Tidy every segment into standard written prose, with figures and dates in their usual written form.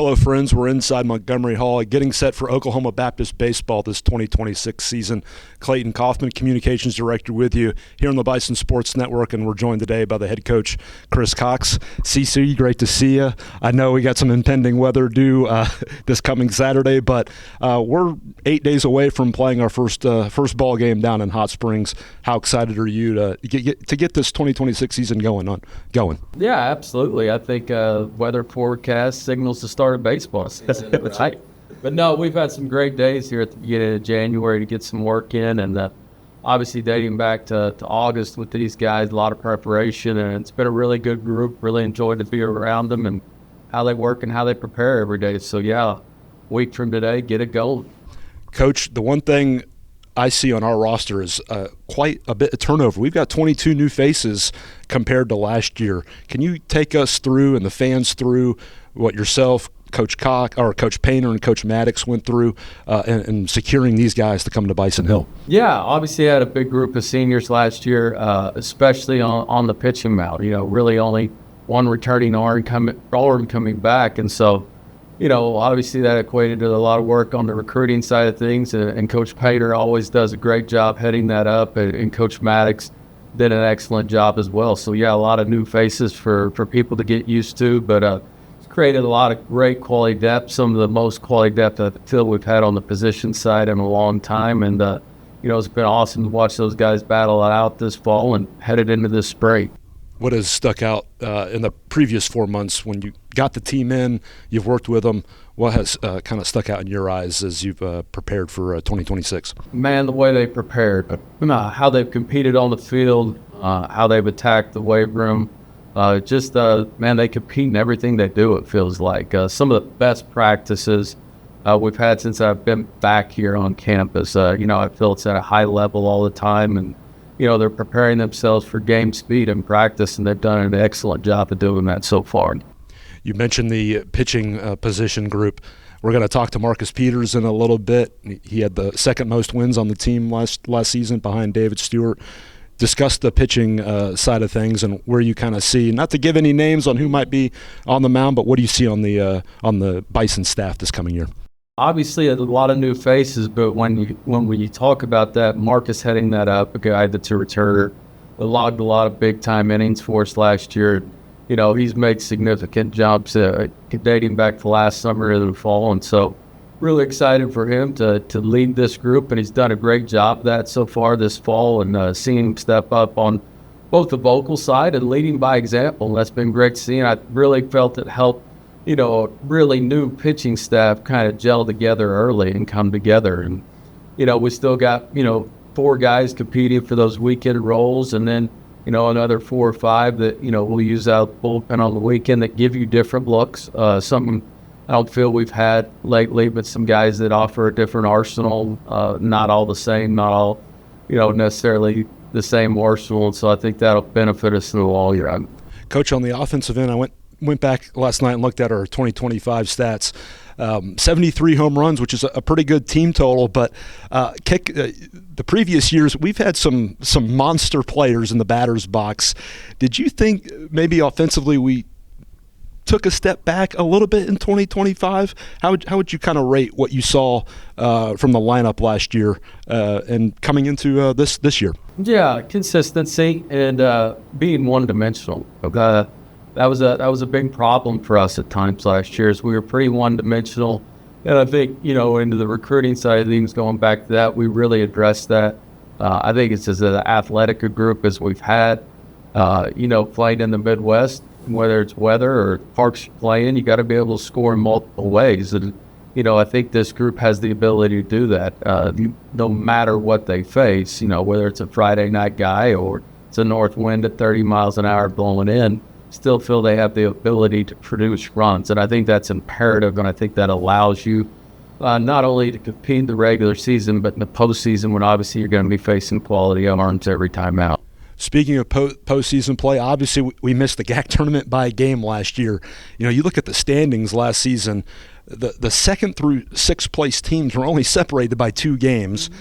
Hello, friends. We're inside Montgomery Hall getting set for Oklahoma Baptist baseball this 2026 season. Clayton Kaufman, Communications Director, with you here on the Bison Sports Network, and we're joined today by the head coach, Chris Cox. CC, great to see you. I know we got some impending weather due this coming Saturday, but we're 8 days away from playing our first ball game down in Hot Springs. How excited are you to get this 2026 season going? Yeah, absolutely. I think weather forecast signals the start of baseball season. Right. But no, we've had some great days here at the beginning of January to get some work in, and obviously dating back to August with these guys, a lot of preparation, and it's been a really good group. Really enjoyed to be around them and how they work and how they prepare every day. So yeah, a week from today, get it going. Coach, the one thing I see on our roster is quite a bit of turnover. We've got 22 new faces compared to last year. Can you take us through and the fans through what yourself, Coach Cox, or Coach Painter and Coach Maddox went through in securing these guys to come to Bison Hill? Yeah, obviously I had a big group of seniors last year, especially on the pitching mound. Really only one returning arm coming back, and so obviously that equated to a lot of work on the recruiting side of things, and Coach Painter always does a great job heading that up, and Coach Maddox did an excellent job as well. So yeah, a lot of new faces for people to get used to, but it's created a lot of great quality depth, some of the most quality depth I feel we've had on the position side in a long time, and it's been awesome to watch those guys battle it out this fall and headed into this spring. What has stuck out in the previous 4 months when you got the team in, you've worked with them, what has kind of stuck out in your eyes as you've prepared for 2026? Man, the way they prepared, how they've competed on the field, how they've attacked the weight room, they compete in everything they do, it feels like. Some of the best practices we've had since I've been back here on campus. I feel it's at a high level all the time, and they're preparing themselves for game speed and practice, and they've done an excellent job of doing that so far. You mentioned the pitching position group. We're going to talk to Marcus Peters in a little bit. He had the second most wins on the team last season behind David Stewart. Discuss the pitching side of things and where you kind of see, not to give any names on who might be on the mound, but what do you see on the Bison staff this coming year? Obviously, a lot of new faces, but when we talk about that, Marcus heading that up, a guy that's a returner, logged a lot of big-time innings for us last year. He's made significant jumps dating back to last summer into the fall, and so really excited for him to lead this group, and he's done a great job of that so far this fall, and seeing him step up on both the vocal side and leading by example. That's been great to see, and I really felt it helped a really new pitching staff kind of gel together early and come together. And, we still got, 4 guys competing for those weekend roles, and then, another 4 or 5 that, we'll use out bullpen on the weekend that give you different looks. Something I don't feel we've had lately, but some guys that offer a different arsenal, not all the same, not all, necessarily the same arsenal. And so I think that'll benefit us in the long run. Coach, on the offensive end, I went back last night and looked at our 2025 stats. 73 home runs, which is a pretty good team total, but the previous years we've had some monster players in the batter's box. Did you think maybe offensively we took a step back a little bit in 2025? How would you kind of rate what you saw from the lineup last year and coming into this year? Yeah, consistency and being one-dimensional. That was a big problem for us at times last year, as we were pretty one-dimensional. And I think, into the recruiting side of things, going back to that, we really addressed that. I think it's as athletic a group as we've had, playing in the Midwest, whether it's weather or parks you're playing, you got to be able to score in multiple ways. And, I think this group has the ability to do that, no matter what they face, whether it's a Friday night guy or it's a north wind at 30 miles an hour blowing in. Still feel they have the ability to produce runs, and I think that's imperative, and I think that allows you not only to compete in the regular season, but in the postseason when obviously you're going to be facing quality arms every time out. Speaking of postseason play, obviously we missed the GAC tournament by a game last year. You look at the standings last season, the second through sixth place teams were only separated by 2 games. Mm-hmm.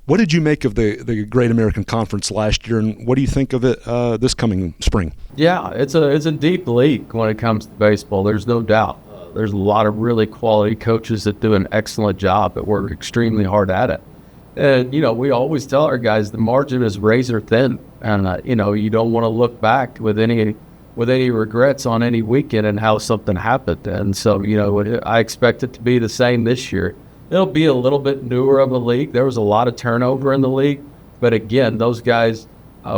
What did you make of the Great American Conference last year, and what do you think of it this coming spring? Yeah, it's a deep league when it comes to baseball. There's no doubt. There's a lot of really quality coaches that do an excellent job that work extremely hard at it. And, we always tell our guys the margin is razor thin. And, you don't want to look back with any regrets on any weekend and how something happened. And so, I expect it to be the same this year. It'll be a little bit newer of a league. There was a lot of turnover in the league. But again, those guys,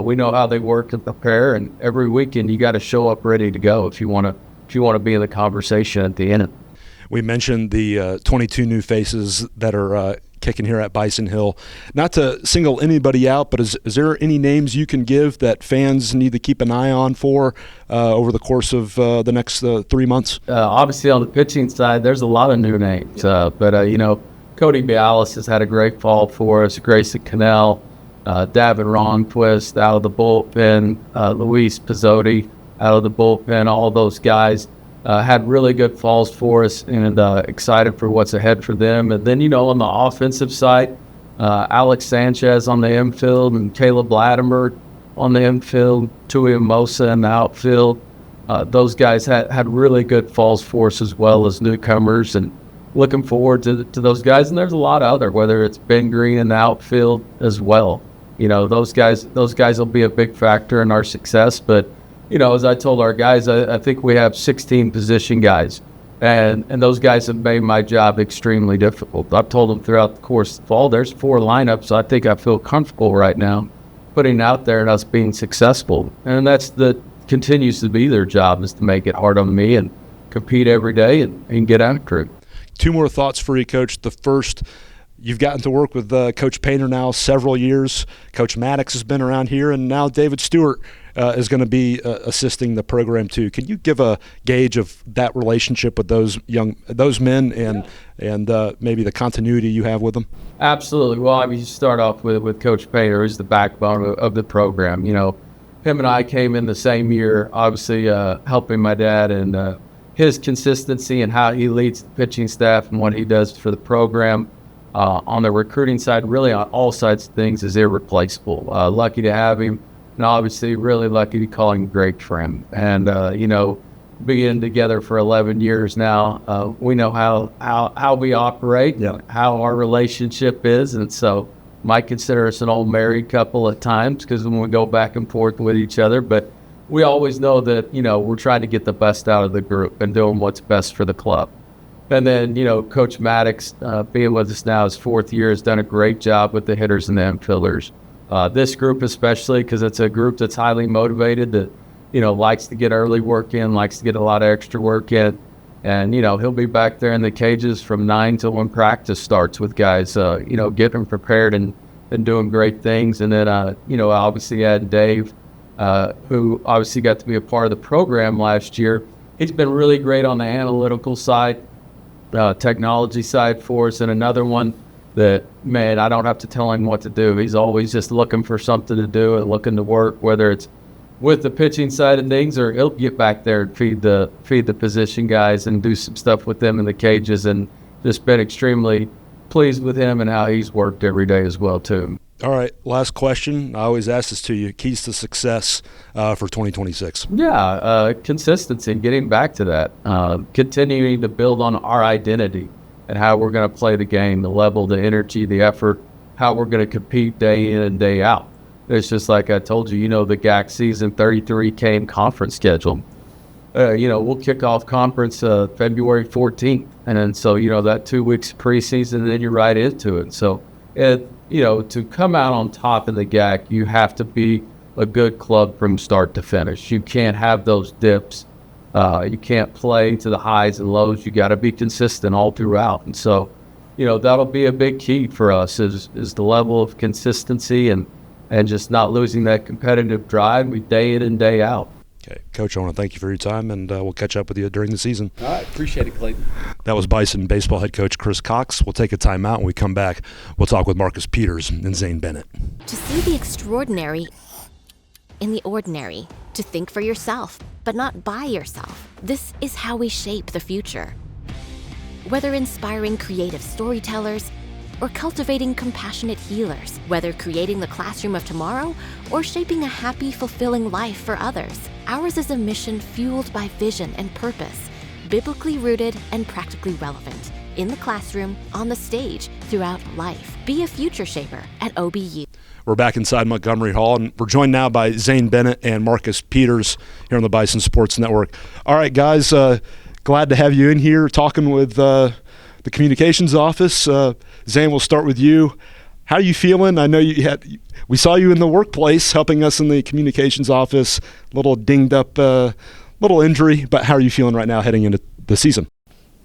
we know how they work and prepare. And every weekend you got to show up ready to go if you want to be in the conversation at the end. We mentioned the 22 new faces that are kicking here at Bison Hill. Not to single anybody out, but is there any names you can give that fans need to keep an eye on for over the course of the next 3 months? Obviously, on the pitching side, there's a lot of new names. But Cody Bialis has had a great fall for us. Grayson Cannell, Davin Ronquist out of the bullpen, Luis Pizzotti out of the bullpen. All those guys had really good falls for us, and excited for what's ahead for them. And then, on the offensive side, Alex Sanchez on the infield and Caleb Latimer on the infield, Tui Mosa in the outfield. Those guys had really good falls for us as well as newcomers, and looking forward to those guys. And there's a lot of other, whether it's Ben Green in the outfield as well. Those guys will be a big factor in our success. But as I told our guys, I think we have 16 position guys, and those guys have made my job extremely difficult. I've told them throughout the course of the fall, there's 4 lineups, so I think I feel comfortable right now putting out there and us being successful. And continues to be their job, is to make it hard on me and compete every day and get after it. 2 more thoughts for you, Coach. The first, you've gotten to work with Coach Painter now several years. Coach Maddox has been around here, and now David Stewart is going to be assisting the program too. Can you give a gauge of that relationship with those men and maybe the continuity you have with them? Absolutely. Well, you start off with Coach Painter, who's the backbone of the program. Him and I came in the same year, obviously helping my dad, and his consistency and how he leads the pitching staff and what he does for the program. On the recruiting side, really on all sides of things, is irreplaceable. Lucky to have him, and obviously really lucky to call him a great friend. And, being together for 11 years now, we know how we operate, how our relationship is. And so might consider us an old married couple at times, because when we go back and forth with each other. But we always know that, we're trying to get the best out of the group and doing what's best for the club. And then, Coach Maddox, being with us now his 4th year, has done a great job with the hitters and the infielders. This group especially, because it's a group that's highly motivated, that, likes to get early work in, likes to get a lot of extra work in. And, he'll be back there in the cages from 9 till when practice starts with guys, getting them prepared and doing great things. And then, obviously add Dave, who obviously got to be a part of the program last year. He's been really great on the analytical side, technology side for us, and another one that, man, I don't have to tell him what to do. He's always just looking for something to do and looking to work, whether it's with the pitching side of things, or he'll get back there and feed the position guys and do some stuff with them in the cages. And just been extremely pleased with him and how he's worked every day as well too. All right, last question. I always ask this to you. Keys to success for 2026. Yeah, consistency, getting back to that. Continuing to build on our identity and how we're going to play the game, the level, the energy, the effort, how we're going to compete day in and day out. It's just like I told you, the GAC season 33 game conference schedule. We'll kick off conference February 14th. And then so, that 2 weeks preseason, then you're right into it. So, to come out on top of the GAC, you have to be a good club from start to finish. You can't have those dips. You can't play to the highs and lows. You got to be consistent all throughout. And so, that'll be a big key for us is the level of consistency and just not losing that competitive drive day in and day out. Okay, Coach, I want to thank you for your time, and we'll catch up with you during the season. All right, appreciate it, Clayton. That was Bison baseball head coach Chris Cox. We'll take a timeout. When we come back, we'll talk with Marcus Peters and Zane Bennett. To see the extraordinary in the ordinary, to think for yourself, but not by yourself. This is how we shape the future. Whether inspiring creative storytellers or cultivating compassionate healers, whether creating the classroom of tomorrow or shaping a happy, fulfilling life for others, ours is a mission fueled by vision and purpose, biblically rooted and practically relevant. In the classroom, on the stage, throughout life. Be a future shaper at OBU. We're back inside Montgomery Hall, and we're joined now by Zane Bennett and Marcus Peters here on the Bison Sports Network. All right, guys, glad to have you in here talking with the communications office. Zane, we'll start with you. How are you feeling? I know we saw you in the workplace helping us in the communications office, a little dinged up, little injury, but how are you feeling right now heading into the season?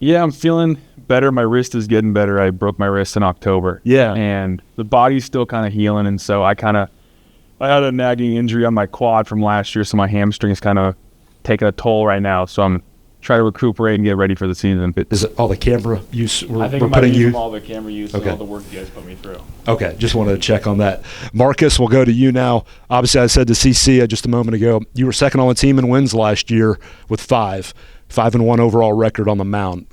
Yeah, I'm feeling better. My wrist is getting better. I broke my wrist in October. Yeah. And the body's still kind of healing. And so I had a nagging injury on my quad from last year. So my hamstring is kind of taking a toll right now. So I'm trying to recuperate and get ready for the season. Is it all the camera use I think we're putting you? All the camera use and all the work you guys put me through. Okay, just wanted to check on that. Marcus, we'll go to you now. Obviously, I said to CC just a moment ago, you were second on the team in wins last year with 5-1 overall record on the mound.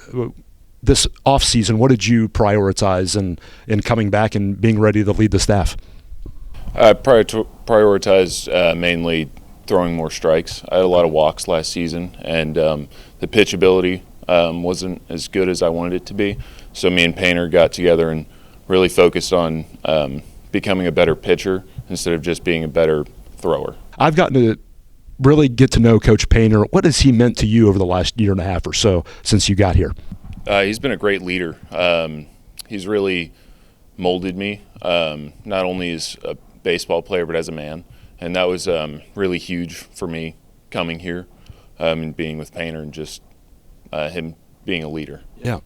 This offseason, what did you prioritize in coming back and being ready to lead the staff? I prioritized mainly throwing more strikes. I had a lot of walks last season, and the pitchability wasn't as good as I wanted it to be. So me and Painter got together and really focused on becoming a better pitcher instead of just being a better thrower. I've gotten to really get to know Coach Painter. What has he meant to you over the last year and a half or so since you got here? He's been a great leader. He's really molded me, not only as a baseball player but as a man. And that was really huge for me coming here and being with Painter and just him being a leader. Yeah.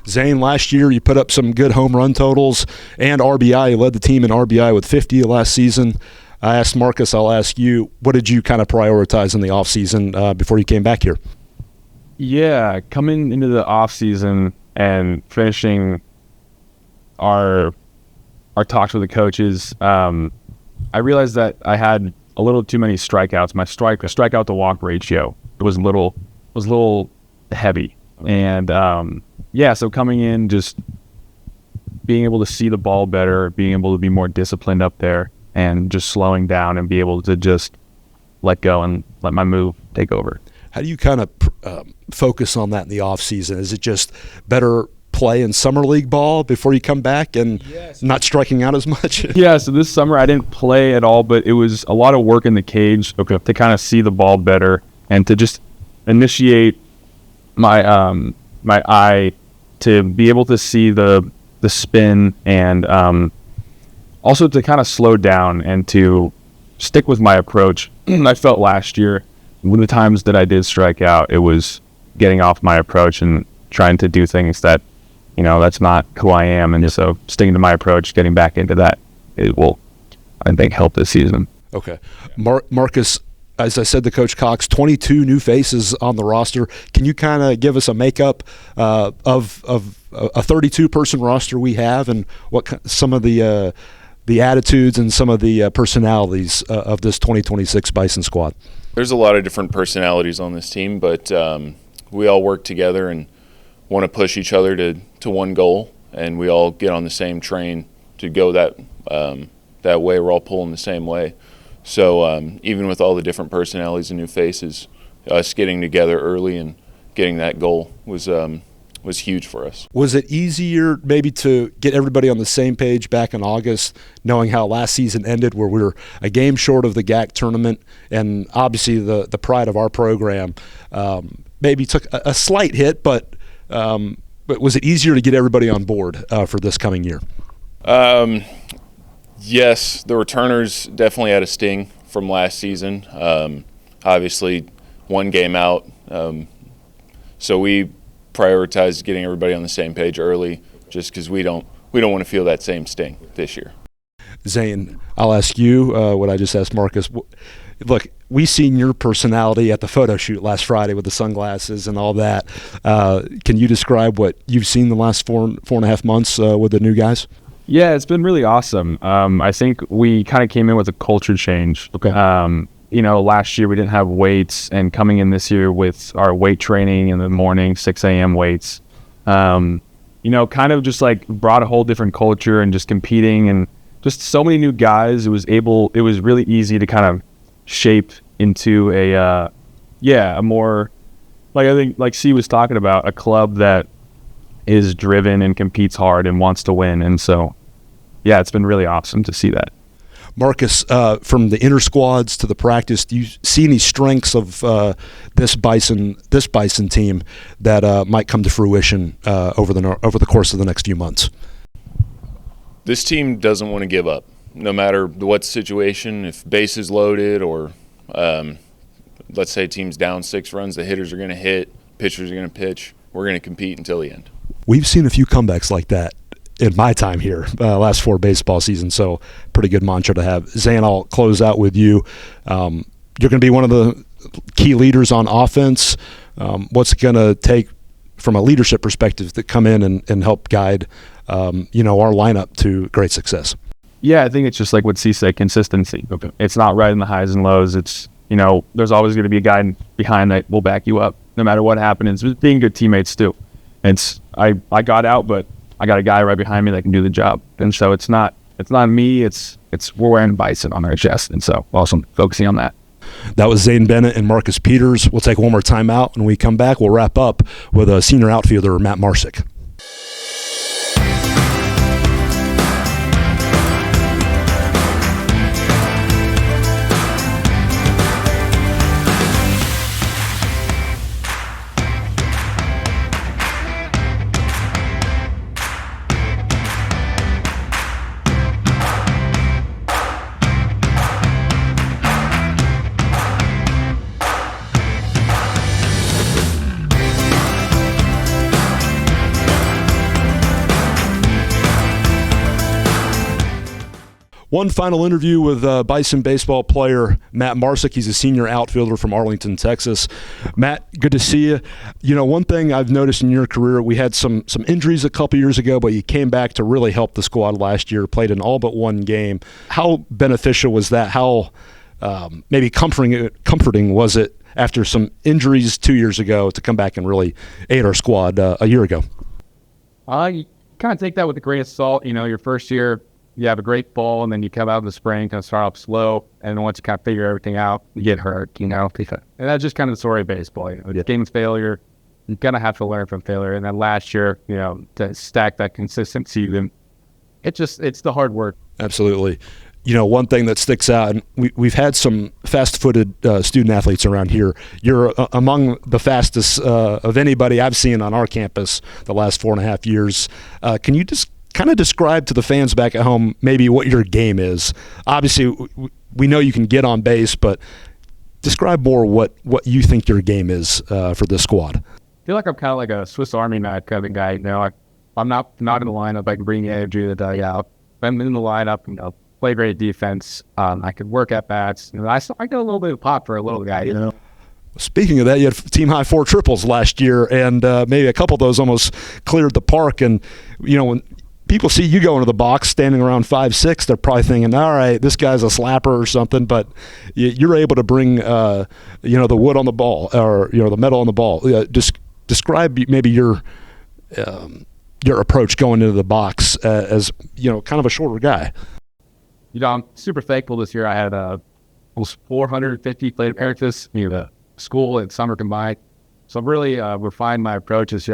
Zane, last year you put up some good home run totals and RBI. You led the team in RBI with 50 last season. I asked Marcus, I'll ask you, what did you kind of prioritize in the offseason before you came back here? Yeah, coming into the offseason and finishing our talks with the coaches, I realized that I had a little too many strikeouts. My strikeout to walk ratio was a little heavy. And so coming in, just being able to see the ball better, being able to be more disciplined up there, and just slowing down and be able to just let go and let my move take over. How do you kind of focus on that in the offseason? Is it just better play in summer league ball before you come back and not striking out as much? Yeah, so this summer I didn't play at all, but it was a lot of work in the cage to kind of see the ball better and to just initiate my my eye to be able to see the spin and also to kind of slow down and to stick with my approach. I felt last year, when the times that I did strike out, it was getting off my approach and trying to do things that, that's not who I am. And so sticking to my approach, getting back into that, it will, I think, help this season. Okay. Marcus, as I said to Coach Cox, 22 new faces on the roster. Can you kind of give us a makeup of a 32-person roster we have and what some of the attitudes and some of the personalities of this 2026 Bison squad? There's a lot of different personalities on this team, but we all work together and want to push each other to one goal, and we all get on the same train to go that way. We're all pulling the same way. So even with all the different personalities and new faces, us getting together early and getting that goal was huge for us. Was it easier maybe to get everybody on the same page back in August, knowing how last season ended where we were a game short of the GAC tournament, and obviously the pride of our program maybe took a slight hit, but was it easier to get everybody on board for this coming year? Yes, the returners definitely had a sting from last season. Obviously, one game out, so we prioritized getting everybody on the same page early, just because we don't want to feel that same sting this year. Zane, I'll ask you what I just asked Marcus. Look, we seen your personality at the photo shoot last Friday with the sunglasses and all that. Can you describe what you've seen the last four and a half months with the new guys? Yeah, it's been really awesome. I think we kind of came in with a culture change. Okay. Last year we didn't have weights, and coming in this year with our weight training in the morning, 6 a.m. weights, kind of just like brought a whole different culture and just competing and just so many new guys. It was really easy to kind of shape into a more like I think, like C was talking about, a club that is driven and competes hard and wants to win. And so, yeah, it's been really awesome to see that. Marcus, from the inter squads to the practice, do you see any strengths of this Bison team that might come to fruition over the course of the next few months? This team doesn't want to give up, no matter what situation. If base is loaded, or let's say team's down 6 runs, the hitters are going to hit, pitchers are going to pitch. We're going to compete until the end. We've seen a few comebacks like that in my time here, last 4 baseball seasons, so pretty good mantra to have. Zane, I'll close out with you. You're going to be one of the key leaders on offense. What's it going to take from a leadership perspective to come in and help guide our lineup to great success? Yeah, I think it's just like what C said, consistency. Okay. It's not riding the highs and lows. It's, there's always going to be a guy behind that will back you up no matter what happens. It's being good teammates too. I got out, but I got a guy right behind me that can do the job. And so it's not me, it's we're wearing Bison on our chest. And so awesome, focusing on that. That was Zane Bennett and Marcus Peters. We'll take one more time out. When we come back, we'll wrap up with a senior outfielder, Matt Marsic. One final interview with Bison baseball player Matt Marsic. He's a senior outfielder from Arlington, Texas. Matt, good to see you. One thing I've noticed in your career, we had some injuries a couple years ago, but you came back to really help the squad last year, played in all but one game. How beneficial was that? How maybe comforting was it after some injuries 2 years ago to come back and really aid our squad a year ago? You kind of take that with a grain of salt. Your first year, you have a great fall, and then you come out in the spring, kind of start off slow, and then once you kind of figure everything out, you get hurt, And that's just kind of the story of baseball. Game's failure, you kind of have to learn from failure. And then last year, to stack that consistency, then it's the hard work. Absolutely. One thing that sticks out, and we've had some fast-footed student athletes around here. You're among the fastest of anybody I've seen on our campus the last 4.5 years. Can you just kind of describe to the fans back at home maybe what your game is? Obviously, we know you can get on base, but describe more what you think your game is for this squad. I feel like I'm kind of like a Swiss Army knife kind of guy. I'm not in the lineup. I can bring energy to the dugout. If I'm in the lineup, play great defense. I could work at bats. I got a little bit of pop for a little guy. Speaking of that, you had team high 4 triples last year, and maybe a couple of those almost cleared the park. And when people see you go into the box standing around 5'6", they're probably thinking, all right, this guy's a slapper or something, but you're able to bring the wood on the ball, or the metal on the ball. Just describe maybe your approach going into the box as kind of a shorter guy. I'm super thankful this year. I had almost 450 plate appearances, the school and summer combined. So I've really refined my approaches.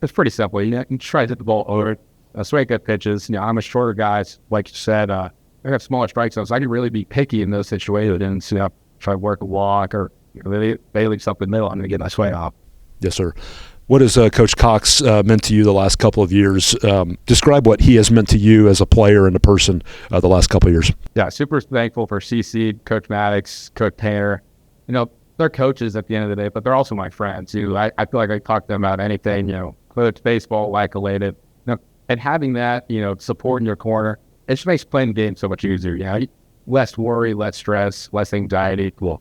It's pretty simple. You try to hit the ball over, swing good pitches. I'm a shorter guy, like you said. I have smaller strike zones, so I can really be picky in those situations. Try to work a walk or they leave something in the middle. I'm going to get my swing off. Yes, sir. What has Coach Cox meant to you the last couple of years? Describe what he has meant to you as a player and a person the last couple of years. Yeah, super thankful for CC, Coach Maddox, Coach Tanner. They're coaches at the end of the day, but they're also my friends. I feel like I talk to them about anything, whether it's baseball, life-related. And having that, support in your corner, it just makes playing the game so much easier. Less worry, less stress, less anxiety. Well,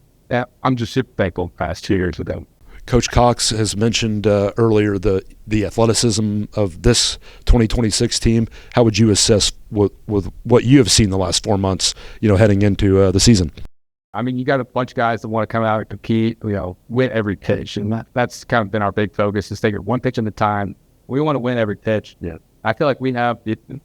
I'm just super thankful the past 2 years with them. Coach Cox has mentioned earlier the athleticism of this 2026 team. How would you assess with what you have seen the last 4 months, heading into the season? You got a bunch of guys that want to come out and compete, win every pitch. And that's kind of been our big focus, is take it one pitch at a time. We want to win every pitch. Yeah. I feel like we have,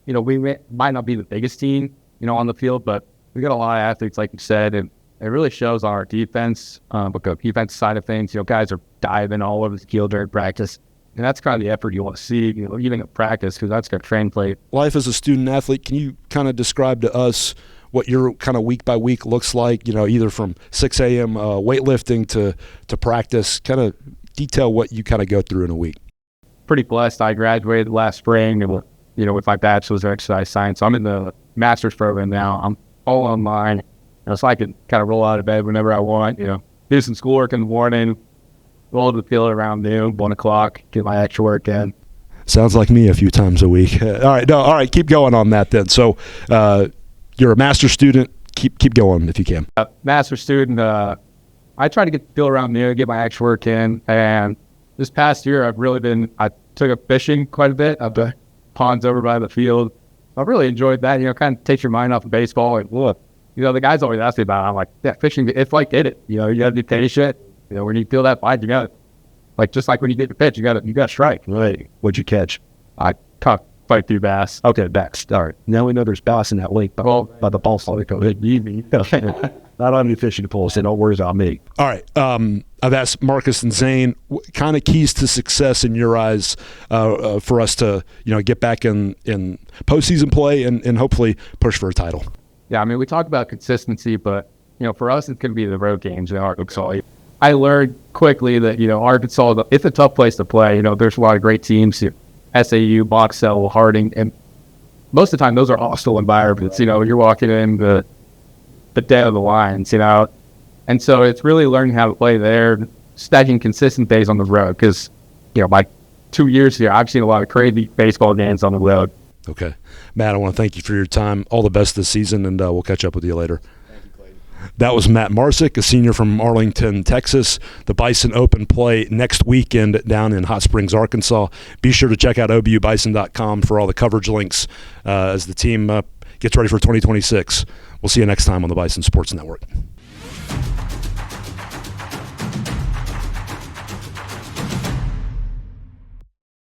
we might not be the biggest team, on the field, but we got a lot of athletes, like you said, and It really shows on our defense, but the defense side of things, guys are diving all over the field during practice. And that's kind of the effort you want to see, even at practice, because that's going to translate. Life as a student athlete, can you kind of describe to us what your kind of week by week looks like, either from 6 a.m. Weightlifting to practice? Kind of detail what you kind of go through in a week. Pretty blessed. I graduated last spring, and with my bachelor's of exercise science. I'm in the master's program now. I'm all online, so I can kind of roll out of bed whenever I want. Do some schoolwork in the morning, roll to the field around noon, 1 o'clock, get my extra work in. Sounds like me a few times a week. All right, keep going on that then. So you're a master's student. Keep going if you can. Master's student. I try to get the field around noon, get my extra work in, and this past year I took up fishing quite a bit up the ponds over by the field. I've really enjoyed that. Kind of takes your mind off of baseball. And look, the guys always ask me about it. I'm like, yeah, fishing, it's like did it. You got to be patient. When you feel that bite, you got to, just like when you get the pitch, you got to strike. Right. What'd you catch? I caught quite 2 bass. Okay, bass. All right. Now we know there's bass in that lake by the ball side. Not on any fishing poles, so don't worry about me. All right. I've asked Marcus and Zane what kind of keys to success in your eyes for us to get back in postseason play and hopefully push for a title. Yeah, we talk about consistency, but for us it's going to be the road games in Arkansas. I learned quickly that Arkansas, it's a tough place to play. There's a lot of great teams, SAU, Boxell, Harding, and most of the time those are hostile environments. You're walking in the dead of the lines, and so it's really learning how to play there, stacking consistent days on the road. Because my 2 years here, I've seen a lot of crazy baseball games on the road. Okay, Matt, I want to thank you for your time. All the best this season, and we'll catch up with you later. That was Matt Marsic, a senior from Arlington, Texas. The Bison Open play next weekend down in Hot Springs, Arkansas. Be sure to check out obubison.com for all the coverage links as the team gets ready for 2026. We'll see you next time on the Bison Sports Network.